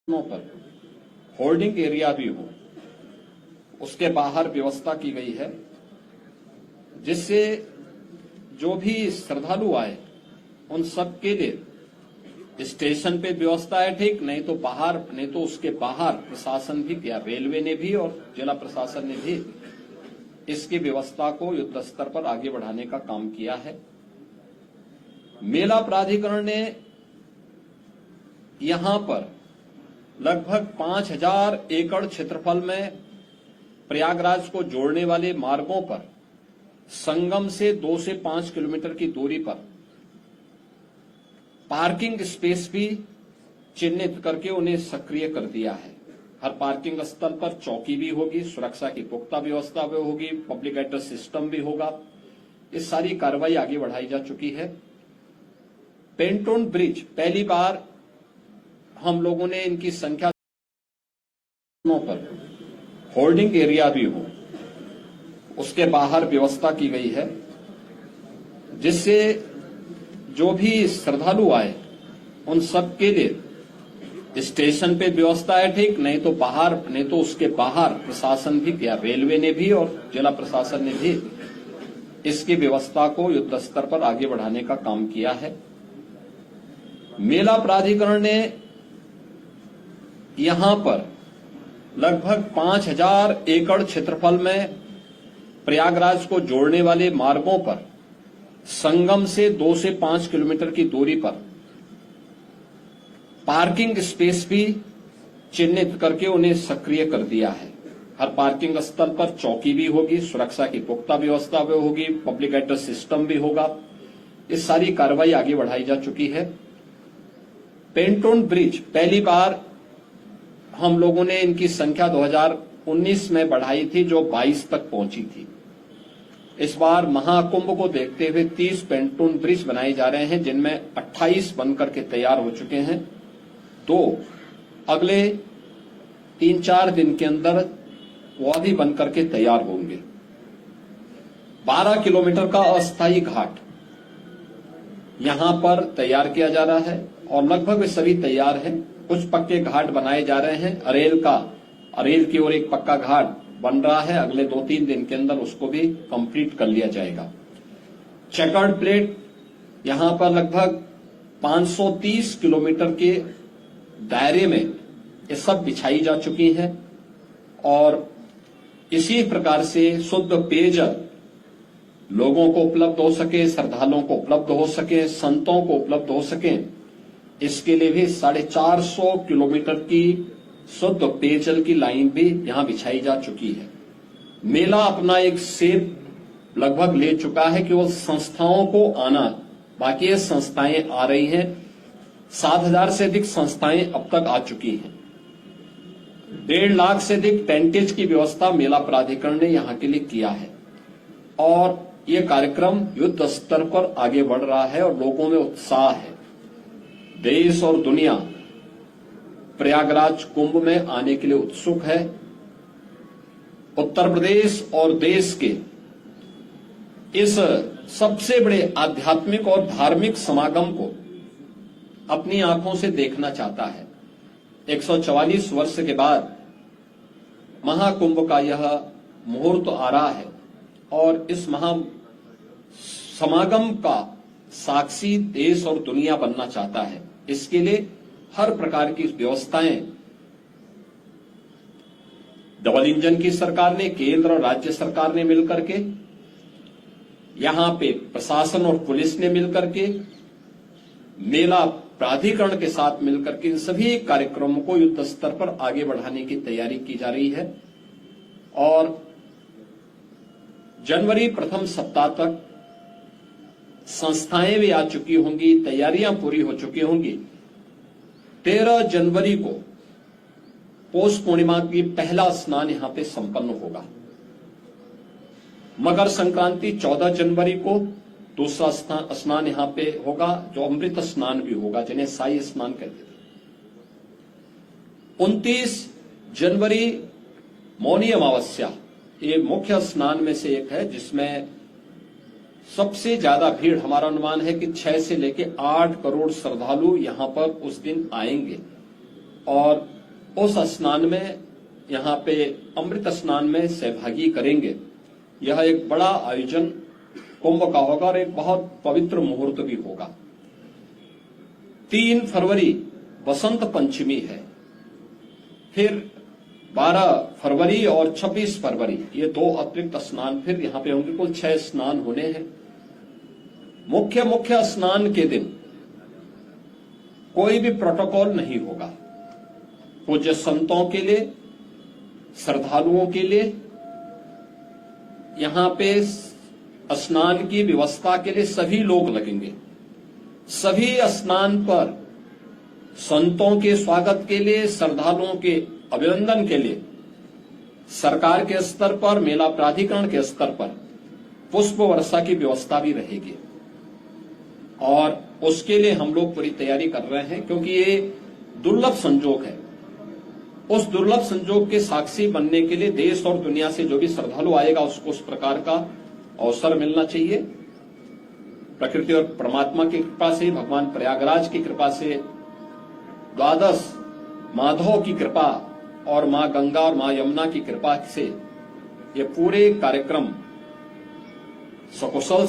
पर holding area भी हो, उसके बाहर व्यवस्था की गई है, जिससे जो भी श्रद्धालु आए उन सब के लिए स्टेशन पे व्यवस्था है। ठीक नहीं तो बाहर, नहीं तो उसके बाहर प्रशासन भी किया, रेलवे ने भी और जिला प्रशासन ने भी इसकी व्यवस्था को युद्ध स्तर पर आगे बढ़ाने का काम किया है। मेला प्राधिकरण ने यहां पर लगभग 5000 एकड़ क्षेत्रफल में प्रयागराज को जोड़ने वाले मार्गों पर संगम से 2 से 5 किलोमीटर की दूरी पर पार्किंग स्पेस भी चिन्हित करके उन्हें सक्रिय कर दिया है। हर पार्किंग स्थल पर चौकी भी होगी, सुरक्षा की पुख्ता व्यवस्था भी होगी, पब्लिक एड्रेस सिस्टम भी होगा। इस सारी कार्रवाई आगे बढ़ाई जा चुकी है। पेंटोन ब्रिज पहली बार हम लोगों ने इनकी संख्या पर होल्डिंग एरिया भी हो, उसके बाहर व्यवस्था की गई है, जिससे जो भी श्रद्धालु आए उन सब के लिए स्टेशन पे व्यवस्था है। ठीक नहीं तो बाहर, नहीं तो उसके बाहर प्रशासन भी किया, रेलवे ने भी और जिला प्रशासन ने भी इसकी व्यवस्था को युद्ध स्तर पर आगे बढ़ाने का काम किया है। मेला प्राधिकरण ने यहां पर लगभग 5000 एकड़ क्षेत्रफल में प्रयागराज को जोड़ने वाले मार्गों पर संगम से 2 से 5 किलोमीटर की दूरी पर पार्किंग स्पेस भी चिन्हित करके उन्हें सक्रिय कर दिया है। हर पार्किंग स्थल पर चौकी भी होगी, सुरक्षा की पुख्ता व्यवस्था भी होगी, पब्लिक एड्रेस सिस्टम भी होगा। इस सारी कार्रवाई आगे बढ़ाई जा चुकी है। पेंटोन ब्रिज पहली बार हम लोगों ने इनकी संख्या 2019 में बढ़ाई थी, जो 22 तक पहुंची थी। इस बार महाकुंभ को देखते हुए 30 पेंटोन ब्रिज बनाए जा रहे हैं, जिनमें 28 बनकर के तैयार हो चुके हैं। तो अगले 3-4 दिन के अंदर वो भी बनकर के तैयार होंगे। 12 किलोमीटर का अस्थायी घाट यहां पर तैयार किया जा रहा है और लगभग वे सभी तैयार हैं। कुछ पक्के घाट बनाए जा रहे हैं। अरेल की ओर एक पक्का घाट बन रहा है, अगले 2-3 दिन के अंदर उसको भी कंप्लीट कर लिया जाएगा। चेकर्ड प्लेट यहां पर लगभग 530 किलोमीटर के दायरे में ये सब बिछाई जा चुकी हैं और इसी प्रकार से शुद्ध पेयजल लोगों को उपलब्ध हो सके, श्रद्धालुओं को उपलब्ध हो सके, संतों को उपलब्ध हो सके, इसके लिए भी 450 किलोमीटर की शुद्ध पेयजल की लाइन भी यहां बिछाई जा चुकी है। मेला अपना एक सेप लगभग ले चुका है कि वो संस्थाओं को आना, बाकी ये संस्थाएं आ रही हैं। 7000 से अधिक संस्थाएं अब तक आ चुकी हैं। 1.5 लाख से अधिक टेंटेज की व्यवस्था मेला प्राधिकरण ने यहां के लिए किया है और ये कार्यक्रम युद्ध स्तर पर आगे बढ़ रहा है और लोगों में उत्साह है। देश और दुनिया प्रयागराज कुंभ में आने के लिए उत्सुक है। उत्तर प्रदेश और देश के इस सबसे बड़े आध्यात्मिक और धार्मिक समागम को अपनी आंखों से देखना चाहता है। 144 वर्ष के बाद महाकुंभ का यह मुहूर्त आ रहा है और इस महा समागम का साक्षी देश और दुनिया बनना चाहता है। इसके लिए हर प्रकार की व्यवस्थाएं डबल इंजन की सरकार ने, केंद्र और राज्य सरकार ने मिलकर के, यहां पे प्रशासन और पुलिस ने मिलकर के, मेला प्राधिकरण के साथ मिलकर के इन सभी कार्यक्रमों को युद्ध स्तर पर आगे बढ़ाने की तैयारी की जा रही है और जनवरी प्रथम सप्ताह तक संस्थाएं भी आ चुकी होंगी, तैयारियां पूरी हो चुकी होंगी। 13 जनवरी को पौष पूर्णिमा की पहला स्नान यहां पे संपन्न होगा। मकर संक्रांति 14 जनवरी को दूसरा स्नान यहां पे होगा, जो अमृत स्नान भी होगा, जिन्हें साई स्नान कहते थे। 29 जनवरी मौनी अमावस्या, ये मुख्य स्नान में से एक है, जिसमें सबसे ज्यादा भीड़, हमारा अनुमान है कि 6 से लेकर 8 करोड़ श्रद्धालु यहां पर उस दिन आएंगे और उस स्नान में यहाँ पे अमृत स्नान में सहभागी करेंगे। यह एक बड़ा आयोजन कुंभ का होगा और एक बहुत पवित्र मुहूर्त भी होगा। 3 फरवरी बसंत पंचमी है, फिर 12 फरवरी और 26 फरवरी ये 2 अतिरिक्त स्नान फिर यहाँ पे होंगे। कुल 6 स्नान होने हैं। मुख्य स्नान के दिन कोई भी प्रोटोकॉल नहीं होगा। पूज्य संतों के लिए, श्रद्धालुओं के लिए यहां पे स्नान की व्यवस्था के लिए सभी लोग लगेंगे। सभी स्नान पर संतों के स्वागत के लिए, श्रद्धालुओं के अभिनंदन के लिए सरकार के स्तर पर, मेला प्राधिकरण के स्तर पर पुष्प वर्षा की व्यवस्था भी रहेगी और उसके लिए हम लोग पूरी तैयारी कर रहे हैं, क्योंकि ये दुर्लभ संजोग है। उस दुर्लभ संजोग के साक्षी बनने के लिए देश और दुनिया से जो भी श्रद्धालु आएगा उसको उस प्रकार का अवसर मिलना चाहिए। प्रकृति और परमात्मा की कृपा से, भगवान प्रयागराज की कृपा से, द्वादश माधव की कृपा और मां गंगा और मां यमुना की कृपा से ये पूरे कार्यक्रम सकुशल